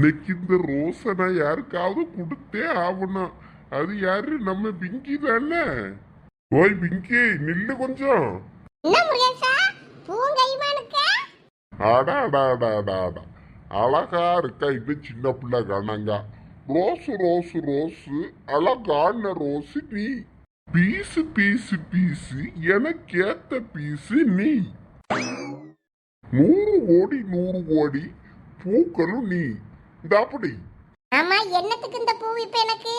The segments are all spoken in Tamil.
இன்னைக்கு இந்த ரோஸை நான் யாருக்காவது கொடுத்தே ஆகணும். அது யாரு? நம்ம பிங்கி தானே. ஓய் பிங்கி, நில்லு கொஞ்சம். அடாடாடாடாடா, அழகா இருக்கா இந்த சின்ன பிள்ளை கணங்க. ரோஸு ரோஸு ரோஸு, அழகான ரோஸு நீ. பீசு பீசு பீசு, எனக்கு ஏத்த பீசு நீ. 100 கோடி 100 கோடி பூக்களும் நீ. அப்படி ஆமா, என்னத்துக்கு இந்த பூ இப்ப எனக்கு?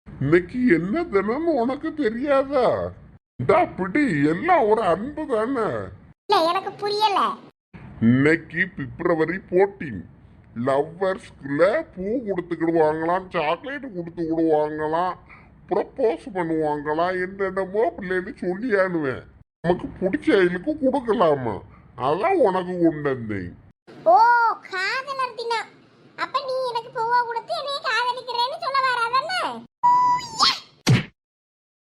இன்னைக்கு என்ன தினம்னு உனக்கு தெரியாதா? அப்படி எல்லாம் ஒரு அன்பு தானே. இல்ல, எனக்கு புரியல. இன்னைக்கு பிப்ரவரி 14, லவ்வர்ஸ்குள்ள பூ கொடுத்துக்கிடுவாங்களாம், சாக்லேட் கொடுத்துக்கிடுவாங்களாம், ப்ரப்போஸ் பண்ணுவாங்களாம், என்னென்னமோ பிள்ளைன்னு சொல்லி ஆனுவேன். நமக்கு பிடிச்ச ஆயிலுக்கு கொடுக்கலாமா, அதான் உனக்கு கொண்டு வந்தேன். ஓ, காதலர் தினம். அப்ப நீ எனக்கு பூவா கொடுத்து என்னைய காதலிக்கிறேன்னு சொல்ல வராதே?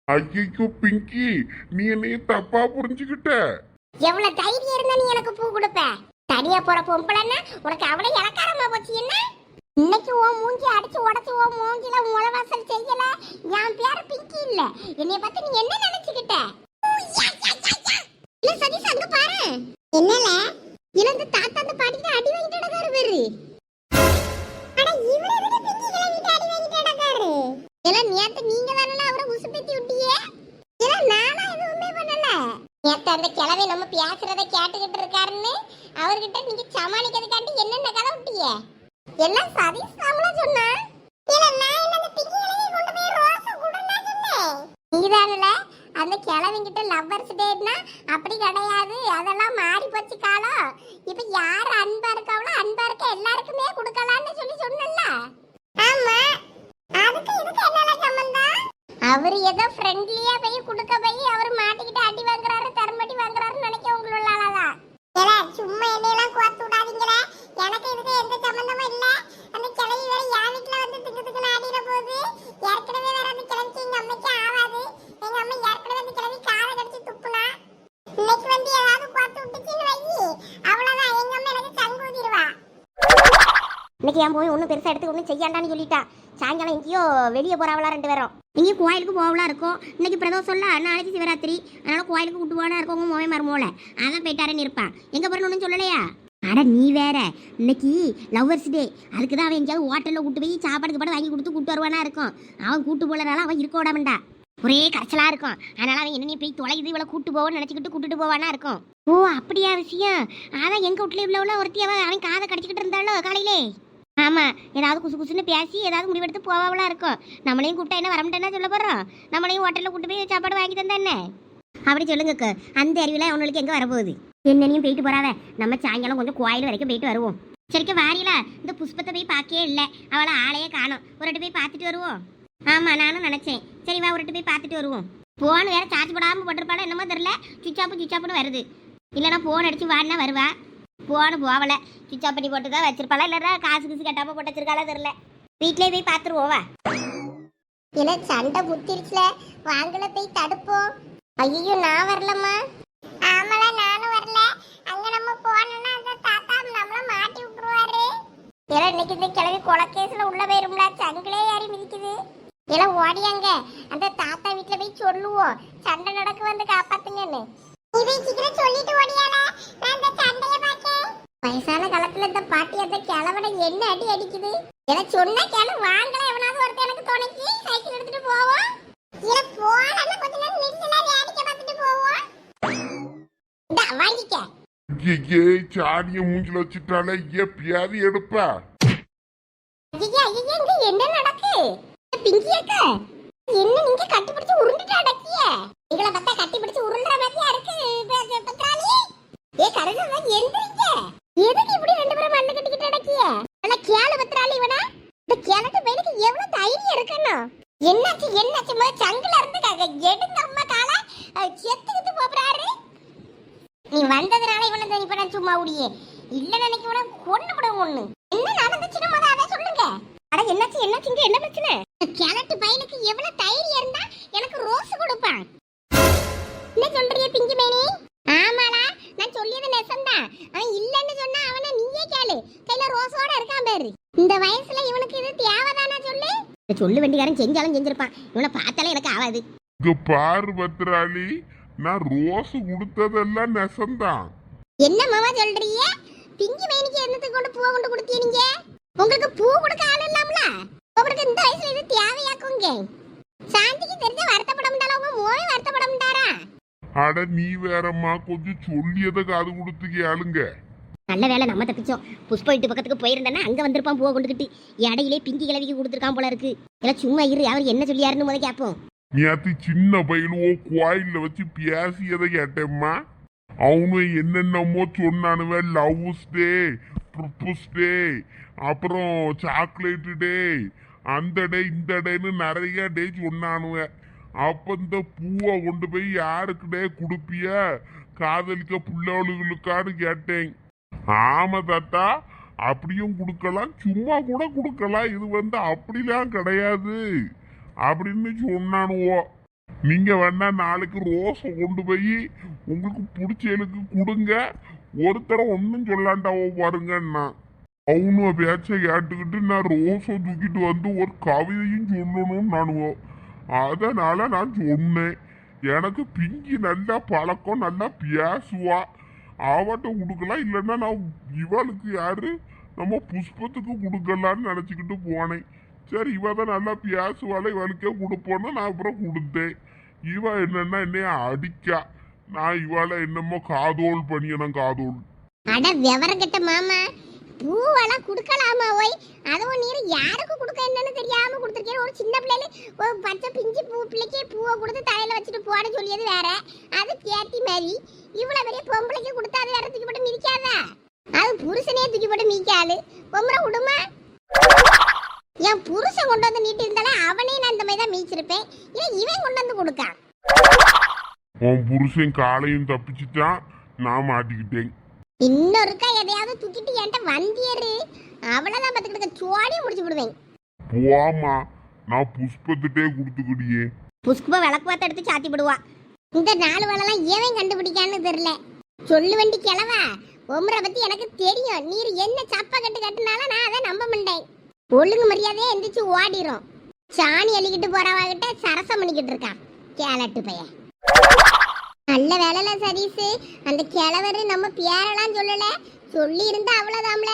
ஐயோ பிங்கி, நீ என்னைய தப்பா புரிஞ்சுக்கிட்ட. எவ்வளவு தைரியம் இருந்தா நீ எனக்கு பூ கொடுப்ப? தனியா போற பொம்பளைன்னா உனக்கு அவ்வளவு இலக்காரமா போச்சு என்ன? இன்னைக்கு உன் மூஞ்சி அடிச்சு உடச்சு உன் மூஞ்சில முளவாசல் செய்யல. என் பேரு பிங்கி இல்ல. என்னைய பார்த்து நீ என்ன நினைச்சுக்கிட்ட? இல்ல சதீஷ், அங்க பாரு. என்னல இளந்த தாத்தா அந்த பாட்டிட்ட அடி வாங்கிட்டு நடக்காரு பேரு. அட இவரே எதுக்கு பிங்கி கிளம்பிட்டு அடி வாங்கிட்டு நடக்காரு? இல்ல நேத்து நீங்க தானே அவரை உசுப்பேத்தி விட்டியே. இல்ல நானா எதுவுமே பண்ணல. நேத்து அந்த கிழவி நம்ம பேசுறத கேட்டுக்கிட்டு இருக்காருன்னு அவர்கிட்ட நீங்க சமாளிக்கிறதுக்காண்டி என்னென்ன கதை விட்டியே? எல்லாம் சதீஷ் தாமல சொன்னா. இல்ல நான் இல்ல, அந்த பிங்கி கிளவி கொண்டு போய் ரோஸ் குடுன்னா சொன்னேன். நீதானல அந்த கிழவிங்கிட்ட லவ்வர்ஸ் டேட்னா அப்படி கிடையாது, அதெல்லாம் மாறி போச்சு காலம். இப்ப யார் அன்பா இருக்காவளோ அன்பா இருக்க எல்லாருக்குமே கொடுக்கலாம்னு சொல்லி சொன்னல. ஆமா, அதுக்கு இதுக்கு என்னல சம்பந்தம்? அவர் ஏதோ ஃப்ரெண்ட்லியா போய் கொடுக்க போய் அவர் மாட்டிக்கிட்டு அடி வாங்குறாரு, தர்மடி வாங்குறாருன்னு நினைக்க உங்களாலதான். ஏல சும்மா என்னையெல்லாம் கோத்து விடாதீங்களே. எனக்கு இதுக்கு எந்த சம்பந்தமும் இல்ல. அந்த கிழவி வேற என் வீட்டுல வந்து திக்கு திக்குன்னு ஆடிட போகுது. ஏற்கனவே வேற அந்த கிழவிக்கு எங்க அம்மைக்கு ஆகாது. எங்க அம்மா ஏற்கனவே அந்த கிழவி காதை கடிச்சு துப்புனா. இன்னைக்கு வந்து ஏதாவது கோத்து விட்டுச்சுன்னு வை, அவ்வளவுதான், எங்க அம்மா எனக்கு சங்கு ஊதிடுவா. இன்னைக்கு ஏன் போய் ஒன்றும் பெருசாக எடுத்து ஒன்றும் செய்யாண்டான்னு சொல்லிட்டா. சாயங்காலம் எங்கேயோ வெளியே போறாவளா 2 பேரும். இங்கே கோயிலுக்கு போகலாம் இருக்கும். இன்னைக்கு பிரதோஷம்ல, நாளைக்கு சிவராத்திரி, அதனால கோயிலுக்கு கூட்டு போனா இருக்கவங்க மோவே மருமோல அதான் போயிட்டாருன்னு இருப்பான். எங்க போறேன்னு ஒன்றும் சொல்லலையா? அட நீ வேற, இன்னைக்கு லவ்வர்ஸ் டே. அதுக்கு தான் அவன் எங்கேயாவது ஹோட்டலில் கூட்டு போய் சாப்பாடுக்கு பாடு வாங்கி கொடுத்து கூட்டு வருவானா இருக்கும். அவன் கூட்டு போலனால அவன் இருக்க விடாமண்டா, ஒரே கரைச்சலா இருக்கும். அதனால அவன் என்ன போய் தொலைது இவளை கூட்டு போவோன்னு நினைச்சுக்கிட்டு கூட்டுட்டு போவானா இருக்கும். ஓ அப்படியா விஷயம்? அதான் எங்க வீட்டுல இவ்வளவு ஒருத்தி அவன் காதை கடிச்சிக்கிட்டு இருந்தாலோ காலையிலே. ஆமா, ஏதாவது குசு குசுன்னு பேசி ஏதாவது முடிவெடுத்து போவாவளா இருக்கும். நம்மளையும் கூப்பிட்டா என்ன வரமாட்டேன்னா சொல்ல போறோம். நம்மளையும் ஹோட்டலில் கூட்டு போய் சாப்பாடு வாங்கி தந்தா என்ன? அப்படி சொல்லுங்க. அந்த அறிவில அவங்களுக்கு எங்க வரப்போகுது? என்னனையும் போயிட்டு போறாவ. நம்ம சாயங்காலம் கொஞ்சம் கோயில் வரைக்கும் போயிட்டு வருவோம். சரிக்கா வாரியல, இந்த புஷ்பத்தை போய் பார்க்கவே இல்லை. அவளை ஆளையே காணும். ஒரு போய் பார்த்துட்டு வருவோம். ஆமா, நானும் நினைச்சேன். சரி வா, ஒரு போய் பார்த்துட்டு வருவோம். போன் வேற சார்ஜ் போடாம போட்டிருப்பாளோ என்னமோ தெரியல. சுவிட்சாப்புன்னு வருது. இல்லைன்னா போன் அடிச்சு வாடினா வருவா. போன போவல சுவிட்ச் ஆஃப் பண்ணி போட்டு தான் வச்சிருப்பாளா, இல்லைன்னா காசு கிசு கட்டாம போட்டு வச்சிருக்காளா தெரியல. வீட்லயே போய் பார்த்துருவோவா. இல்ல சண்டை முத்திருச்சுல, வாங்கல போய் தடுப்போம். ஐயோ நான் வரலம்மா. ஆமால நானும் வரல. அங்க நம்ம போனோம்னா அந்த தாத்தா நம்மள மாட்டி விட்டுருவாரு. ஏன்னா இன்னைக்கு இந்த கிழவி கொலக்கேஸ்ல உள்ள போயிரும்ல, சங்கிலே ஏறி மிதிக்குது. எல்லாம் ஓடியாங்க, அந்த தாத்தா வீட்டுல போய் சொல்லுவோம், சண்டை நடக்கு வந்து காப்பாத்துங்கன்னு. இதை சீக்கிரம் சொல்லிட்டு ஓடியால, நான் இந்த சண்டைய பாக்கேன். வயசான காலத்துல இந்த பாட்டி அந்த கிழவனை என்ன அடி அடிக்குது. எனக்கு சொன்ன கிழவு வாங்கல, எவனாவது ஒருத்தர் எனக்கு துணைக்கு சைக்கிள் எடுத்துட்டு போவோம். இல்ல போறல கொஞ்ச நேரம் நில்லுல வேடிக்கை பார்த்துட்டு போவோம். டா வாங்கிக்க. ஐயே சாடிய மூஞ்சில வச்சிட்டாலே எப்பயாவது எடுப்பா. ஐயே இங்க என்ன நடக்கு? பிங்கி அக்கா, என்ன நீங்க கட்டிப்பிடிச்சு உருண்டுட்டு அடக்கிய? இங்கள பார்த்தா கட்டிப்பிடிச்சு உருண்டற மாதிரியா இருக்கு பத்ராலி. ஏ கரகவ எந்திரிங்க. எதுக்கு இப்படி 2 பேரும் மண்ணு கட்டிக்கிட்டு அடக்கிய? அட கேளு பத்ராலி, இவனா இந்த கேளட்டு பையனுக்கு எவ்வளவு தைரியம் இருக்குன்னு. என்னாச்சு மோ சங்கல இருந்து எடுங்க அம்மா கால செத்துக்கிட்டு போறாரு. நீ வந்ததனால இவனை இப்ப நான் சும்மா உடியே இல்ல நினைக்க உன கொன்னு கூட ஒண்ணு. என்ன நடந்துச்சுன்னு முத அதை சொல்லுங்க. அட என்னாச்சுங்க, என்ன பிரச்சனை? கேளட்டு பையனுக்கு எவ்வளவு தைரியம் இருந்தா எனக்கு ரோஸ் கொடுப்பான். என்ன சொல்றிய பிங்கி மேனி? ஆமாடா, நான் சொல்லியது நெசம்தான். அவன் இல்லன்னு சொன்னா அவனை நீயே கேளு. கையில ரோஸோட இருக்கான் பாரு. இந்த வயசுல இவனுக்கு இது தேவைதானா சொல்லு? சொல்லு வண்டிக்காரன் செஞ்சாலும் செஞ்சிருப்பான், இவனை பார்த்தாலே எனக்கு ஆகாது. இங்க பாரு பத்ராளி, நான் ரோஸ் கொடுத்ததெல்லாம் நெசந்தான். என்ன மாமா சொல்றீங்க? பிங்கி மேனிக்கு என்னத்துக்கு கொண்டு பூ கொண்டு கொடுத்தீங்க நீங்க? உங்களுக்கு பூ கொடுக்க ஆள் இல்லாமல உங்களுக்கு இந்த வயசுல இது தேவையாக்குங்க. சாந்திக்கு தெரிஞ்ச வருத்தப்பட மாட்டாளா? உங்க மோவே வருத்தப்பட மாட்டாரா? அட நீ வேறம்மா, கொஞ்சம் சொல்லியதை காது கொடுத்து கேளுங்க. நல்ல வேலை நம்ம தப்பிச்சோம். புஷ்ப வீட்டு பக்கத்துக்கு போயிருந்தேன்னா அங்க வந்திருப்பான் பூவை கொண்டுகிட்டு. இடையிலே பிங்கி கிளவிக்கு கொடுத்துருக்கான் போல இருக்கு. எல்லாம் சும்மா இரு, அவர் என்ன சொல்லியாருன்னு முதல்ல கேட்போம். நேத்து சின்ன பையனுவோ கோயில்ல வச்சு பேசியதை கேட்டேம்மா. அவனும் என்னென்னமோ சொன்னானுவ, லவ்ஸ் டே, ப்ரப்போஸ் டே, அப்புறம் சாக்லேட் டே, அந்த டே இந்த டேன்னு நிறைய டே சொன்னானுவ. அப்ப இந்த பூவை கொண்டு போய் யாருக்கு டே கொடுப்பிய, காதலிக்க புள்ளவளுகளுக்கான்னு கேட்டேன். ஆமா தாத்தா, அப்படியும் கொடுக்கலாம், சும்மா கூட கொடுக்கலாம், இது அப்படிலாம் கிடையாது அப்படின்னு சொன்னானுவோ. நீங்க வேணா நாளைக்கு ரோஸை கொண்டு போய் உங்களுக்கு பிடிச்சலுக்கு கொடுங்க, ஒருத்தர ஒன்னும் சொல்லாண்டாவோ பாருங்கன்னா. அவனும் பேச்ச கேட்டுக்கிட்டு நான் ரோஸை தூக்கிட்டு வந்து ஒரு கவிதையும் சொல்லணும்னு நானுவோ. அதனால நான் சொன்னேன், எனக்கு பிங்கி நல்லா பழக்கம், நல்லா பேசுவா, அவட்ட கொடுக்கலாம், இல்லைன்னா நான் இவளுக்கு யாரு நம்ம புஷ்பத்துக்கு கொடுக்கலான்னு நினச்சிக்கிட்டு போனேன். சரி இவ தான் நல்லா பேசுவாள, இவளுக்கே கொடுப்போன்னு நான் அப்புறம் கொடுத்தேன். இவ என்னன்னா என்னைய அடிக்கா, நான் இவாள என்னமோ காதோல் பண்ணியணும், காதோல். அட விவரம் கெட்ட மாமா, பூவெல்லாம் கொடுக்கலாமா? ஓய், அதுவும் நீர் யாருக்கு கொடுக்க என்னன்னு தெரியாம கொடுத்துருக்கேன். ஒரு சின்ன பிள்ளைல ஒரு பச்சை பிஞ்சு பூ பிள்ளைக்கே பூவை கொடுத்து தலையில வச்சுட்டு போட சொல்லியது வேற, அது கேட்டி மாதிரி. இவ்வளவு பெரிய பொம்பளைக்கு கொடுத்தா அது வேற தூக்கி போட்டு மிதிக்காதா? அது புருஷனே தூக்கி போட்டு மிதிக்காது, பொம்பளை விடுமா? என் புருஷன் கொண்டு வந்து நீட்டி இருந்தாலே அவனே நான் இந்த மாதிரி தான் மீச்சிருப்பேன். ஏன் இவன் கொண்டு வந்து கொடுக்கான்? உன் புருஷன் காலையும் தப்பிச்சுட்டான், நான் மாட்டிக்கிட்டேன். இன்னொருக்கா எதையாவது தூக்கிட்டு என்கிட்ட வந்தியரு, அவ்வளவுதான் பத்துக்கிட்டு சோடி முடிச்சு விடுவேன். போமா, நான் புஷ்பத்திட்டே கொடுத்துக்கிடியே. புஷ்ப விளக்கு பார்த்து எடுத்து சாத்தி விடுவா. இந்த 4 வேலைலாம் ஏன் கண்டுபிடிக்கான்னு தெரியல. சொல்லு வண்டி கிளவா, உமரை பத்தி எனக்கு தெரியும். நீர் என்ன சப்பா கட்டுனாலும் நான் அதை நம்ப மாட்டேன். ஒழுங்கு மரியாதையே எந்திரிச்சு ஓடிரும். சாணி அள்ளிக்கிட்டு போறவாகிட்ட சரசம் பண்ணிக்கிட்டு இருக்கான் கேலட்டு பையன். நல்ல வேலைல சதீஷ், அந்த கிழவரு நம்ம பேரெல்லாம் சொல்லல, சொல்லி இருந்தா அவ்வளவுதாம்ல.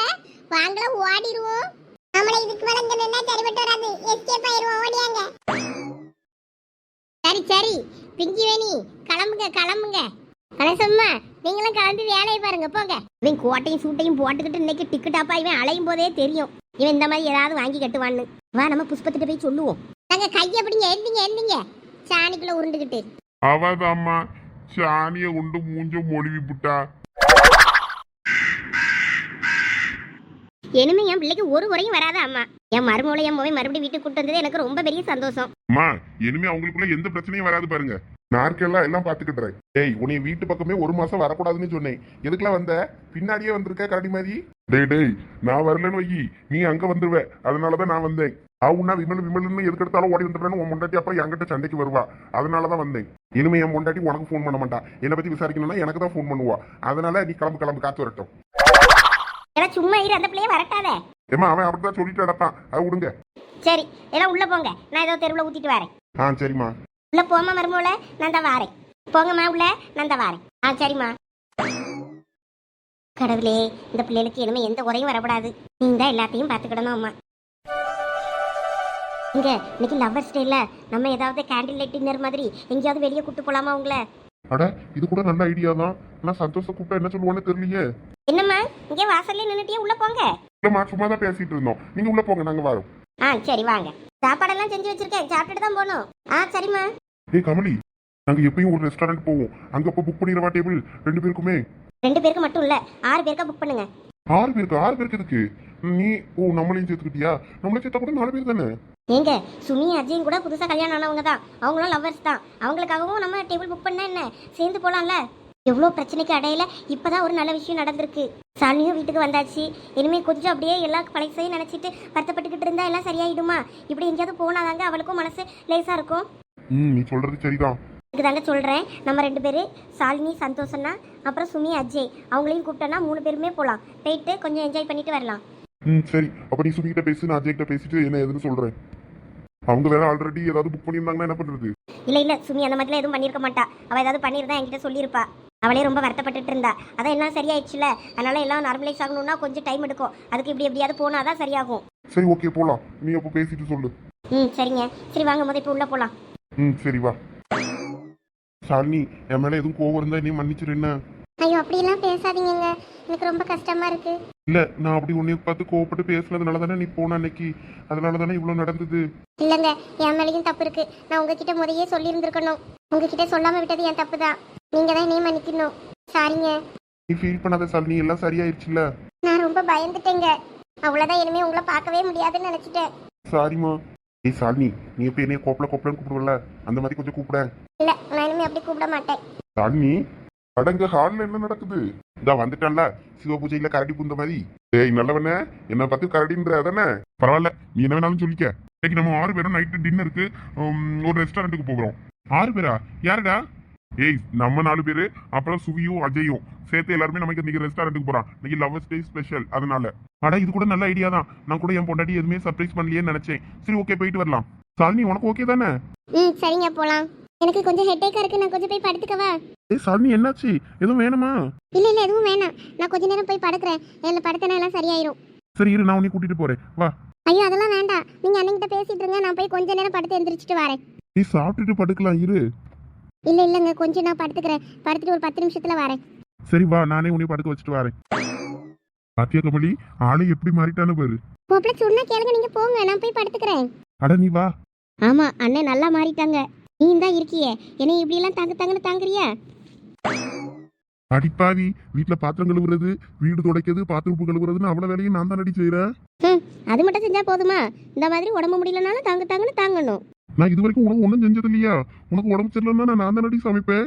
வாங்கல ஓடிடுவோம். நம்மள இதுக்கு மேல இங்க நின்னா சரிபட்டு வராது, எஸ்கேப் ஆயிருவோம், ஓடியாங்க. சரி சரி பிங்கி வேணி, கிளம்புங்க கிளம்புங்க. கணேசம்மா, நீங்களும் கிளம்பி வேலையை பாருங்க, போங்க. இவன் கோட்டையும் சூட்டையும் போட்டுக்கிட்டு இன்னைக்கு டிக்கெட்டாப்பா இவன் அலையும் போதே தெரியும் இவன் இந்த மாதிரி ஏதாவது வாங்கி கட்டுவான்னு. வா நம்ம புஷ்பத்திட்ட போய் சொல்லுவோம். நாங்க கையை பிடிங்க, எழுந்திங்க எழுந்திங்க, சாணிக்குள்ள உருண்டுகிட்டு. அவதாம்மா சாணிய கொண்டு மூஞ்ச மொழிவி புட்டா. இனிமே என் பிள்ளைக்கு ஒரு குறையும் வராத அம்மா. என் மருமகளை என் மோவை மறுபடியும் வீட்டுக்கு கூட்டு வந்தது எனக்கு ரொம்ப பெரிய சந்தோஷம். அம்மா இனிமே அவங்களுக்குள்ள எந்த பிரச்சனையும் வராது பாருங்க. நாற்கெல்லாம் எல்லாம் பாத்துக்கிட்டேன். டேய் உன்னை வீட்டு பக்கமே 1 மாசம் வரக்கூடாதுன்னு சொன்னேன், எதுக்குலாம் வந்த? பின்னாடியே வந்திருக்க கரடி மாதிரி. டேய் டேய், நான் வரலன்னு வை, நீ அங்க வந்துருவ, அதனாலதான் நான் வந்தேன். அவனா விமல்னு எதுக்கு எடுத்தாலும் ஓடி வந்துடுறேன்னு உன் முண்டாட்டி அப்புறம் என்கிட்ட சண்டைக்கு வருவா, அதனாலதான் வந்தேன். இனிமே என் முண்டாட்டி உனக்கு ஃபோன் பண்ண மாட்டான், என்னை பத்தி விசாரிக்கணும்னா எனக்கு தான் ஃபோன் பண்ணுவா. அதனால நீ கிளம்பு கிளம்பு, காத்து வரட்டும். சும்மா இரு, அந்த பிள்ளைய வரட்டாத. ஏமா அவன் அப்படிதான் சொல்லிட்டு நடப்பான், அது விடுங்க. சரி எல்லாம் உள்ள போங்க, நான் ஏதோ தெருவுல ஊத்திட்டு வரேன். சரிம்மா. உள்ள போமா மருமோல, நான் தான் வாரேன். போங்கம்மா உள்ள, நான் தான் வாரேன். சரிம்மா. கடவுளே, இந்த பிள்ளைகளுக்கு இனிமே எந்த குறையும் வரக்கூடாது, நீ தான் எல்லாத்தையும் பார்த்துக்கிடணும் அம்மா. இங்க இன்னைக்கு லவ்வர்ஸ் டே இல்ல, நம்ம ஏதாவது கேண்டில் லைட் டின்னர் மாதிரி எங்கேயாவது வெளியே கூட்டு போலாமா உங்களை? அட இது கூட நல்ல ஐடியா தான். நான் சந்தோஷ கூப்பிட்டா என்ன சொல்லுவான்னு தெரியலையே. என்னம்மா இங்க வாசல்ல நின்னுட்டே, உள்ள போங்க. இல்லம்மா சும்மா தான் பேசிட்டு இருந்தோம், நீங்க உள்ள போங்க, நாங்க வரோம். சரி வாங்க. சாப்பாடெல்லாம் செஞ்சு வச்சிருக்கேன், சாப்பிட்டுட்டு தான் போகணும். சரிம்மா. ஏய் கமலி, நாங்க எப்பயும் ஒரு ரெஸ்டாரண்ட் போவோம், அங்க போய் புக் பண்ணிரவா டேபிள் 2 பேருக்குமே? 2 பேருக்கு மட்டும் இல்ல, 6 பேருக்கா புக் பண்ணுங்க. 6 பேருக்கு? 6 பேருக்கு இருக்கு நீ? நம்மளையும் சேர்த்துக்கிட்டியா? நம்மளை சேர்த்தா கூட 4 பேர் தானே. ஏங்க சுமி அஜயும் கூட புதுசா கல்யாணம் ஆனவங்க தான், அவங்களும் லவ்வர்ஸ் தான். அவங்களுக்காகவும் நம்ம டேபிள் புக் பண்ணா என்ன, சேர்ந்து போலாம்ல. எவ்வளோ பிரச்சனைக்கு அடையில இப்பதான் ஒரு நல்ல விஷயம் நடந்திருக்கு. சாலினியும் வீட்டுக்கு வந்தாச்சு, இனிமே கொஞ்சம் அப்படியே எல்லா பழசையும் நினைச்சிட்டு வருத்தப்பட்டுக்கிட்டு இருந்தா எல்லாம் சரியாயிடுமா? இப்படி எங்கேயாவது போனாதாங்க அவளுக்கும் மனசு லேசா இருக்கும். நீ சொல்றது சரிதான். இதுதாங்க சொல்றேன், நம்ம 2 பேரு, சாலினி சந்தோஷம்னா, அப்புறம் சுமி அஜய் அவங்களையும் கூப்பிட்டோன்னா 3 பேருமே போகலாம். போயிட்டு கொஞ்சம் என்ஜாய் பண்ணிட்டு வரலாம். சரி, அப்ப நீ சுமிகிட்ட பேசி, நான் அஜய் கிட்ட பேசிட்டு என்ன ஏதுன்னு சொல்றேன். அவங்க வேற ஆல்ரெடி ஏதாவது புக் பண்ணியிருந்தாங்கன்னா என்ன பண்றது? இல்ல சுமி அந்த மாதிரிலாம் எதுவும் பண்ணியிருக்க மாட்டா. அவ ஏதாவது பண்ணியிருந்தா என்கிட்ட சொல்லியிருப்பா. அவளே ரொம்ப வருத்தப்பட்டுட்டு இருந்தா. அதான் எல்லாம் சரியாயிடுச்சுல, அதனால எல்லாம் நார்மலைஸ் ஆகணும்னா கொஞ்சம் டைம் எடுக்கும். அதுக்கு இப்படி எப்படியாவது போனாதான் சரியாகும். சரி, ஓகே, போலாம். நீ அப்போ பேசிட்டு சொல்லு. சரிங்க. சரி வாங்க, முதல் இப்போ உள்ள போலாம். சரி வா. ஷாலினி, என் மேல எதுவும் கோவம் இருந்தா நீ மன்னிச்சிரு என்ன? ஐயோ அப்படியெல்லாம் பேசாதீங்க, எனக்கு ரொம்ப கஷ்டமா இருக்கு. இல்ல, நான் அப்படி உன்னை பார்த்து கோவப்பட்டு பேசுனதுனால தானே நீ போன அன்னைக்கு, அதனால தானே இவ்வளவு நடந்தது. இல்லங்க, என் மேலேயும் தப்பு இருக்கு. நான் உங்ககிட்ட முறையே சொல்லி இருந்திருக்கணும். உங்ககிட்ட சொல்லாம விட்டது என் தப்பு தான். நீங்க தான் நீ மன்னிக்கணும். சாரிங்க. நீ ஃபீல் பண்ணாத ஷாலினி, எல்லாம் சரியாயிடுச்சுல. நான் ரொம்ப பயந்துட்டேங்க. அவ்வளவுதான், இனிமே உங்களை பார்க்கவே முடியாதுன்னு நினைச்சிட்டேன். சாரிமா. ஏய் ஷாலினி, நீ எப்ப என்னைய கோப்பலன்னு கூப்பிடுவல, அந்த மாதிரி கொஞ்சம் கூப்பிட. இல்ல, நான் இனிமே அப்படி கூப்பிட மாட்டேன். ஷாலினி, அடங்க ஹால்ல என்ன நடக்குது? இதா வந்துட்டான்ல சிவ பூஜையில கரடி புந்த மாதிரி. ஏய் நல்லவனே, என்ன பார்த்து கரடின்ற அதானே? பரவாயில்ல, நீ என்ன வேணாலும் சொல்லிக்க. இன்னைக்கு நம்ம 6 பேரும் நைட்டு டின்னருக்கு ஒரு ரெஸ்டாரண்ட்டுக்கு போகிறோம். 6 பேரா? யாருடா? ஏய், நம்ம 4 பேரு, அப்புறம் சுவியும் அஜயும் சேர்த்து எல்லாருமே நமக்கு இன்னைக்கு ரெஸ்டாரண்ட்டுக்கு போறான். இன்னைக்கு லவ்வர்ஸ் டே ஸ்பெஷல், அதனால. அட இது கூட நல்ல ஐடியா தான். நான் கூட என் பொண்டாட்டி எதுவுமே சர்ப்ரைஸ் பண்ணலையேன்னு நினைச்சேன். சரி, ஓகே, போயிட்டு வரலாம். சாலினி, உனக்கு ஓகே தானே? சரிங்க, போலாம். எனக்கு கொஞ்சம் ஹெட்டேக்கா இருக்கு, நான் கொஞ்சம் போய் படுத்துக்கவா? ஏய் சாலினி, என்னாச்சு? எதுவும் வேணுமா? இல்ல எதுவும் வேணாம். நான் கொஞ்ச நேரம் போய் படுக்கிறேன். என்ன படுத்தனா எல்லாம் சரியாயிரும். சரி இரு, நான் உன்னை கூட்டிட்டு போறேன், வா. ஐயோ அதெல்லாம் வேண்டாம், நீங்க அண்ணன்கிட்ட பேசிட்டு இருங்க. நான் போய் கொஞ்ச நேரம் படுத்து எந்திரிச்சிட்டு வரேன். நீ சாப்பிட்டுட்டு படுக்கலாம், இரு. இல்லங்க, கொஞ்சம் நான் படுத்துக்கிறேன். படுத்துட்டு ஒரு 10 நிமிஷத்துல வரேன். சரி வா, நானே உன்னை படுக்க வச்சுட்டு வரேன். பாத்தியா கமலி, ஆளை எப்படி மாறிட்டானு பாரு. போப்ல சொன்னா கேளுங்க, நீங்க போங்க, நான் போய் படுத்துக்கிறேன். அட நீ வா. ஆமா, அண்ணன் நல்லா மாறிட்டாங்க. நீ தான் இருக்கியே, என்னை இப்படி எல்லாம் தாங்கன்னு தாங்குறியா? அடிப்பாவி, வீட்டுல பாத்திரம் கழுவுறது, வீடு துடைக்கிறது, பாத்திரம் கழுவுறதுன்னு அவ்வளவு வேலையும் நான் தான் அடி செய்யறேன். அது மட்டும் செஞ்சா போதுமா? இந்த மாதிரி உடம்பு முடியலனாலும் தாங்கன்னு தாங்கணும். நான் இது வரைக்கும் உனக்கு ஒன்றும் செஞ்சது இல்லையா? உனக்கு உடம்பு சரியில்லைன்னா நான் தான் அடி சமைப்பேன்.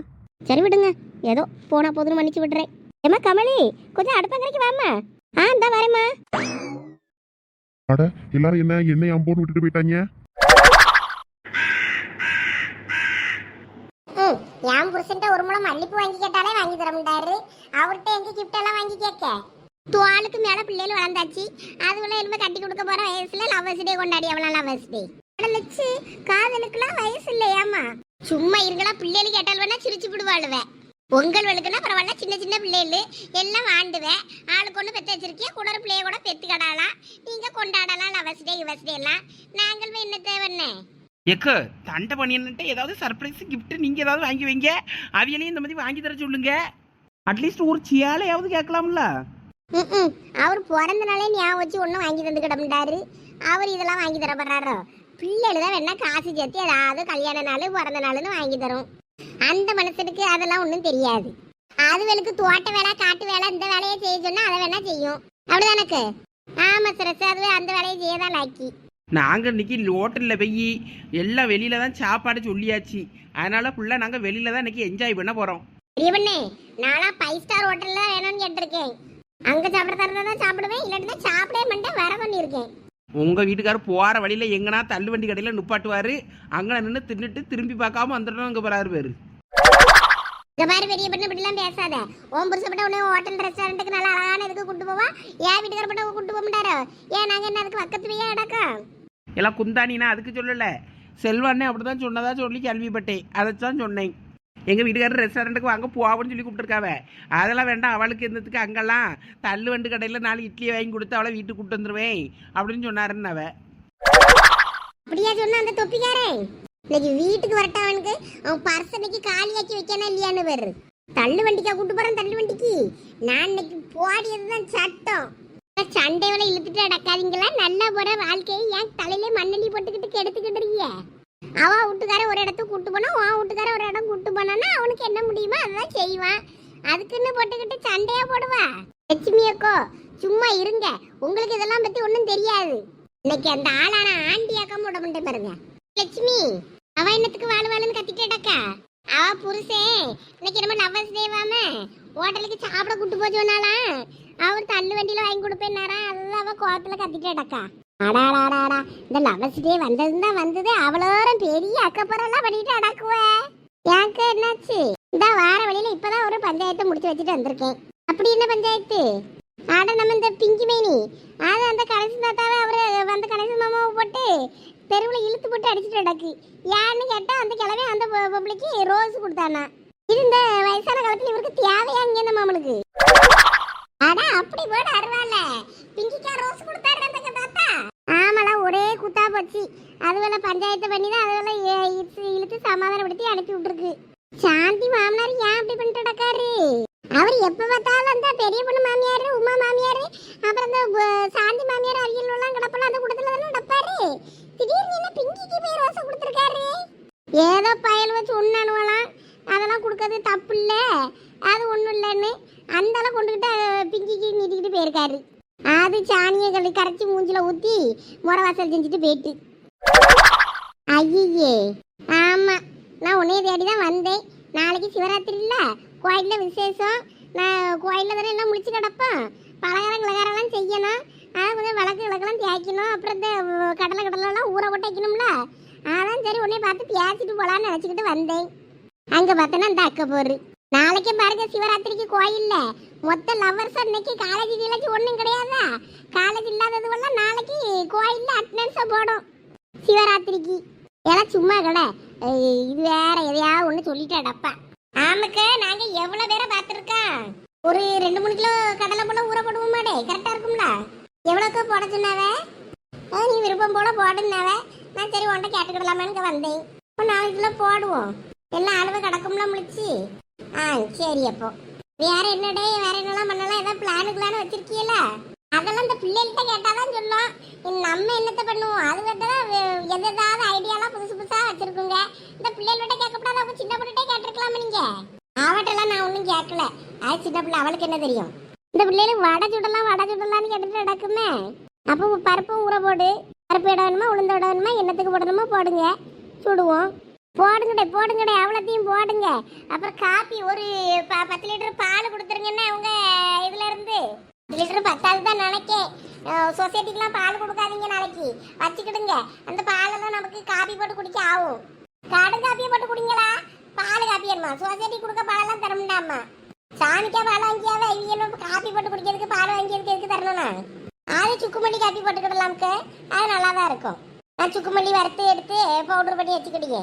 சரி விடுங்க, ஏதோ போனா போதுன்னு மன்னிச்சு விடுறேன். ஏமா கமலி, கொஞ்சம் அடுப்பங்கரைக்கு வாமா. இந்த வரேம்மா. அட எல்லாரும் என்ன என்னை அம்போன்னு விட்டுட்டு போயிட்டாங்க. என் புருஷன்ட்ட ஒரு முளம் மல்லிப்பூ வாங்கி கேட்டாலே வாங்கி தர முடியாரு. அவர்கிட்ட எங்க கிஃப்ட் எல்லாம் வாங்கி கேட்க? துவாளுக்கு மேல பிள்ளைகள் வளர்ந்தாச்சு. அதுக்குள்ள எலும்பை கட்டி கொடுக்க போற வயசுல லவ்வர்ஸ் டே கொண்டாடி அவளாம் லவ்வர்ஸ் டே. லட்சு, காதலுக்குலாம் வயசு இல்லையாமா? சும்மா இருங்களா, பிள்ளைகள் கேட்டால் வேணா சிரிச்சு விடுவாளுவேன். உங்களுக்குன்னா பரவாயில்ல, சின்ன சின்ன பிள்ளைகள் எல்லாம் வாண்டுவேன். ஆளுக்கு ஒன்று பெற்று வச்சிருக்கேன், கூட ஒரு பிள்ளைய கூட பெத்து கடாலாம். நீங்க கொண்டாடலாம் லவ்வர்ஸ் டே யுவர்ஸ் டே எல்லாம். நாங்கள் என்ன தேவைன்னு எக்கு தண்டை பண்ணிட்டு ஏதாவது சர்ப்ரைஸ் கிஃப்ட் நீங்க ஏதாவது வாங்கி வைங்க. அவியலையும் இந்த மாதிரி வாங்கி தர சொல்லுங்க. அட்லீஸ்ட் ஒரு சியாலையாவது கேட்கலாம்ல. அவர் பிறந்த நாளே ஞாபகம் வச்சு ஒன்றும் வாங்கி தந்து கிடமுண்டாரு. அவர் இதெல்லாம் வாங்கி தர போறாரோ? பிள்ளைகள் தான் வேணா காசு சேர்த்து ஏதாவது கல்யாண நாள் பிறந்த நாள்னு வாங்கி தரும். அந்த மனசுக்கு அதெல்லாம் ஒன்றும் தெரியாது. அதுகளுக்கு தோட்ட வேலை, காட்டு வேலை, இந்த வேலையை செய்ய சொன்னா அதை வேணா செய்யும். அப்படிதானக்கு? ஆமா சிரசு, அதுவே அந்த வேலையை செய்யதான் லாக்கி. நாங்கள் இன்னைக்கு ஹோட்டலில் போய் எல்லாம் வெளியில தான் சாப்பாடு சொல்லியாச்சு. அதனால ஃபுல்லாக நாங்கள் வெளியில தான் இன்னைக்கு என்ஜாய் பண்ண போகிறோம். பெரிய பண்ணே, நானா 5 ஸ்டார் ஹோட்டல்ல வேணும்னு கேட்டிருக்கேன். அங்க சாப்பிட தரதா தான் சாப்பிடுவேன், இல்லாட்டி தான் சாப்பிடவே மாட்டேன், வர பண்ணியிருக்கேன். உங்கள் வீட்டுக்காரர் போகிற வழியில் எங்கன்னா தள்ளு வண்டி கடையில் நிப்பாட்டுவார். அங்கே நின்று தின்னுட்டு திரும்பி பார்க்காம வந்துடணும் அங்கே போகிறாரு பேர். இந்த மாதிரி பெரிய பண்ண இப்படிலாம் பேசாத. ஓம் புருஷப்பட்ட உடனே ஹோட்டல் ரெஸ்டாரண்ட்டுக்கு நல்லா அழகான இதுக்கு கூட்டு போவா. ஏன் வீட்டுக்கார பட்ட கூட்டு போக மாட்டாரோ? ஏன் நாங்கள் என்ன அதுக்கு பக்கத்துலயே இடக்கா? எல்லாம் குந்தானினா அதுக்கு சொல்லலை, செல்வானே அப்படி தான் சொன்னதா சொல்லி கேள்விப்பட்டேன். அதைத்தான் சொன்னேன். எங்கள் வீட்டுக்காரர் ரெஸ்டாரண்ட்டுக்கு வாங்க போவான்னு சொல்லி கூப்பிட்டுருக்காவ. அதெல்லாம் வேண்டாம், அவளுக்கு இருந்ததுக்கு அங்கெல்லாம் தள்ளு வண்டு கடையில் 4 இட்லியை வாங்கி கொடுத்து அவளை வீட்டுக்கு கூப்பிட்டு வந்துடுவேன் அப்படின்னு சொன்னாருன்னு அவ. அப்படியா சொன்ன அந்த தொப்பிக்காரன்? இன்னைக்கு வீட்டுக்கு வரட்டும், அவனுக்கு அவன் பர்ஸ் இன்னைக்கு காலியாக்கி வைக்கணும் இல்லையான்னு பேரு. தள்ளு வண்டிக்கா கூட்டு போறேன், தள்ளு வண்டிக்கு. நான் இன்னைக்கு போடியதுதான் சட்டம். சண்டை வேலை இழுத்துட்டு அடக்காதீங்களா? நல்லா போற வாழ்க்கையை ஏன் தலையில மண்ணெண்ணி போட்டுக்கிட்டு கெடுத்துக்கிட்டுறீங்க? அவ வீட்டுக்கார ஒரு இடத்துக்கு கூட்டு போனா, உன் வீட்டுக்கார ஒரு இடம் கூட்டு போனான்னா அவனுக்கு என்ன முடியுமோ அதான் செய்வான். அதுக்குன்னு போட்டுக்கிட்டு சண்டையா போடுவா? லட்சுமி அக்கோ சும்மா இருங்க, உங்களுக்கு இதெல்லாம் பத்தி ஒன்றும் தெரியாது. இன்னைக்கு அந்த ஆளான ஆண்டியாக்கம் விட மாட்டேன் பாருங்க. லட்சுமி அவ என்னத்துக்கு வாழ்வாளுன்னு கத்திட்டேடாக்கா? அவ புருஷன் இன்னைக்கு நம்ம லவ்வர்ஸ் டேவாம ஹோட்டலுக்கு சாப்பிட கூட்டு போச்சோனாலாம். அவர் தள்ளு வண்டியில வாங்கி கொடுப்பேன்னாரா, அதுதான் அவ கோவத்துல கத்திட்டேடாக்கா. அடாடாடாடா, இந்த லவ்வர்ஸ் டே வந்ததுதான் வந்தது, அவ்வளோரம் பெரிய அக்கப்புறம்லாம் பண்ணிட்டு அடக்குவ. எனக்கு என்னாச்சு? இந்த வார வழியில இப்பதான் ஒரு பஞ்சாயத்தை முடிச்சு வச்சுட்டு வந்திருக்கேன். அப்படி என்ன பஞ்சாயத்து? ஆட நம்ம இந்த பிங்கி மேனி அது அந்த கடைசி தாத்தாவை அவரு அந்த கடைசி மாமாவை போட்டு தெருவில் இழுத்து போட்டு அடிச்சுட்டு கிடக்கு. யாருன்னு கேட்டா அந்த கிழமை அந்த பப்ளிக்கு ரோஸ் கொடுத்தானா. இது இந்த வயசான காலத்துல இவருக்கு தேவையா இங்க இந்த மாமனுக்கு? அட அப்படி போட அருவால பிங்கிக்கா ரோஸ் கொடுத்தாரு அந்த தாத்தா. ஆமால ஒரே குத்தா போச்சு. அதுவேளை பஞ்சாயத்து பண்ணி தான் அதுவேளை இழுத்து சமாதானப்படுத்தி அனுப்பி விட்டுருக்கு. சாந்தி மாமனார் ஏன் அப்படி பண்ணிட்டு நடக்காரு? அவர் எப்ப பார்த்தாலும் அந்த பெரிய பொண்ணு மாமியாரு உமா மாமியாரு அப்புறம் அந்த சாந்தி மாமியார் அவியல் எல்லாம் கிடப்பெல்லாம் அந்த கூட்டத்துல தானே நடப்பாரு. திடீர்னு என்ன பிங்கிக்கு போய் ரோஸை கொடுத்துருக்காரு? ஏதோ பயல் வச்சு ஒன்னானுவலாம் அதெல்லாம் கொடுக்கறது தப்பு இல்ல, அது ஒண்ணும் இல்லைன்னு அந்தளவு கொண்டுகிட்டு பிங்கிக்கு நீட்டிக்கிட்டு போயிருக்காரு. அது சாணியை கரைச்சி மூஞ்சில ஊத்தி முறவாசல் செஞ்சுட்டு போயிட்டு. ஐயே ஆமா, நான் உன்னைய தேடி தான் வந்தேன். நாளைக்கு சிவராத்திரி இல்ல, கோயில்ல விசேஷம். நான் கோயில்ல தானே எல்லாம் முடிச்சு கிடப்போம். பலகாரம் கிளகாரெல்லாம் செய்யணும். அதான் கொஞ்சம் விளக்கு விளக்கெல்லாம் தேய்க்கணும். அப்புறம் இந்த கடலைலாம் ஊற போட்டு வைக்கணும்ல. அதான் சரி உன்னைய பார்த்து பேசிட்டு போலான்னு நினச்சிக்கிட்டு வந்தேன். அங்க பார்த்தோன்னா அந்த அக்க போரு. நாளைக்கே பாருங்க சிவராத்திரிக்கு கோயில்ல மொத்த லவ்வர்ஸ் அன்னைக்கு காலேஜ் ஒன்றும் கிடையாதா? காலேஜ் இல்லாததுவெல்லாம் நாளைக்கு கோயில்ல அட்டண்டன்ஸை போடும் சிவராத்திரிக்கு. எல்லாம் சும்மா கடை இது வேற எதையாவது ஒன்று சொல்லிட்டாடப்பா. ஆமாக்க நாங்க எவ்வளவு பேரை பார்த்துருக்கோம். ஒரு 2-3 கிலோ கடலை போல ஊற போடுவோமாடே, கரெக்டா இருக்கும்ல? எவ்வளோக்கா போட சொன்னாவ? நீ விருப்பம் போல போடுனாவ. நான் சரி உன்ட்ட கேட்டுக்கிடலாமான்னு வந்தேன். இப்போ 4 கிலோ போடுவோம். எல்லாம் அளவு கிடக்கும்ல முடிச்சு. சரி அப்போ வேற என்னடே, வேற என்னெல்லாம் பண்ணலாம்? ஏதாவது பிளானு வச்சிருக்கீல? அதெல்லாம் இந்த பிள்ளைகிட்ட கேட்டாதான் சொல்லும். நம்ம என்னத்தை பண்ணுவோம்? அது தான் எதாவது ஐடியாலாம் புதுசு புதுசா வச்சிருக்குங்க. இந்த பிள்ளைகிட்ட கேட்கக்கூடாது, அவங்க சின்ன பொண்ணுட்டே கேட்டிருக்கலாமா நீங்க? அவட்டெல்லாம் நான் ஒன்றும் கேட்கல. அது சின்ன பிள்ளை, அவளுக்கு என்ன தெரியும்? இந்த பிள்ளைகளுக்கு வடை சுடலாம்னு கேட்டுட்டு நடக்குமே. அப்போ பருப்பும் ஊற போடு. பருப்பு இட வேணுமா உளுந்த இட வேணுமா என்னத்துக்கு போடணுமோ போடுங்க, சுடுவோம். போடுங்கடே அவ்வளோத்தையும் போடுங்க. அப்புறம் காப்பி ஒரு 10 லிட்டர் பால் கொடுத்துருங்கன்னு அவங்க இதுல இருந்து. 10 லிட்டர் 10 தான் நினைக்கேன். சொசைட்டிக்கெலாம் பால் கொடுக்காதீங்க, நாளைக்கு வச்சுக்கிடுங்க. அந்த பாலெல்லாம் நமக்கு காப்பி போட்டு குடிக்க ஆகும். கடும் காப்பியை போட்டு குடிங்களா? பால் காப்பி வேணுமா? சொசைட்டி கொடுக்க பாலெல்லாம் தரமுண்டாமா. சாமிக்கா பால் வாங்கியாவே இவங்க காப்பி போட்டு குடிக்கிறதுக்கு பால் வாங்கியதுக்கு எதுக்கு தரணும்னா? அது சுக்குமல்லி காப்பி போட்டுக்கிடலாம்க்கு, அது நல்லா தான் இருக்கும். நான் சுக்குமல்லி வறுத்து எடுத்து பவுடர் பண்ணி வச்சுக்கிடுங்க.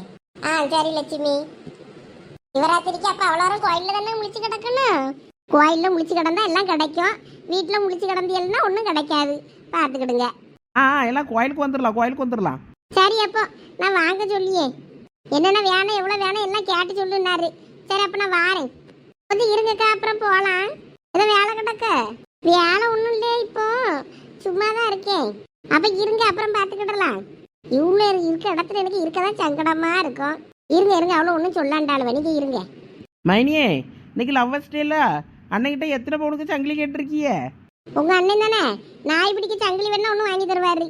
சரி லட்சுமி. சிவராத்திரிக்கு அப்போ அவ்வளோ கோயிலில் தானே முழிச்சு கிடக்கணும். கோயிலில் முழிச்சு கிடந்தா எல்லாம் கிடைக்கும். வீட்டில் முழிச்சு கிடந்தியல்னா ஒன்றும் கிடைக்காது. பார்த்துக்கிடுங்க. எல்லாம் கோயிலுக்கு வந்துடலாம். சரி அப்போ நான் வாங்க சொல்லியே என்னென்ன வேணும் எவ்வளோ வேணும் எல்லாம் கேட்டு சொல்லுனாரு. சரி அப்போ நான் வாரேன். கொஞ்சம் இருங்கக்கா, அப்புறம் போகலாம். ஏதோ வேலை கிடக்க? வேலை ஒன்றும் இல்லையே, இப்போ சும்மா தான் இருக்கேன். அப்போ இருங்க, அப்புறம் பார்த்துக்கிடலாம். இவ்வளோ இருக்க இடத்துல எனக்கு இருக்கதான் சங்கடமா இருக்கும். இருங்க அவ்வளோ ஒன்றும் சொல்லாண்டாளுவ, நீங்க இருங்க. மைனியே, இன்னைக்கு லவ்வர்ஸ் டேல அண்ணன்கிட்ட எத்தனை பவுனுக்கு சங்கிலி கேட்டிருக்கிய? உங்க அண்ணன் தானே நாய் பிடிக்க சங்கிலி வேணா ஒன்றும் வாங்கி தருவாரு.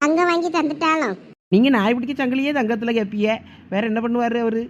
அங்க வாங்கி தந்துட்டாலும் நீங்க நாய் பிடிக்க சங்கிலியே தங்கத்துல கேட்பிய, வேற என்ன பண்ணுவாரு அவரு?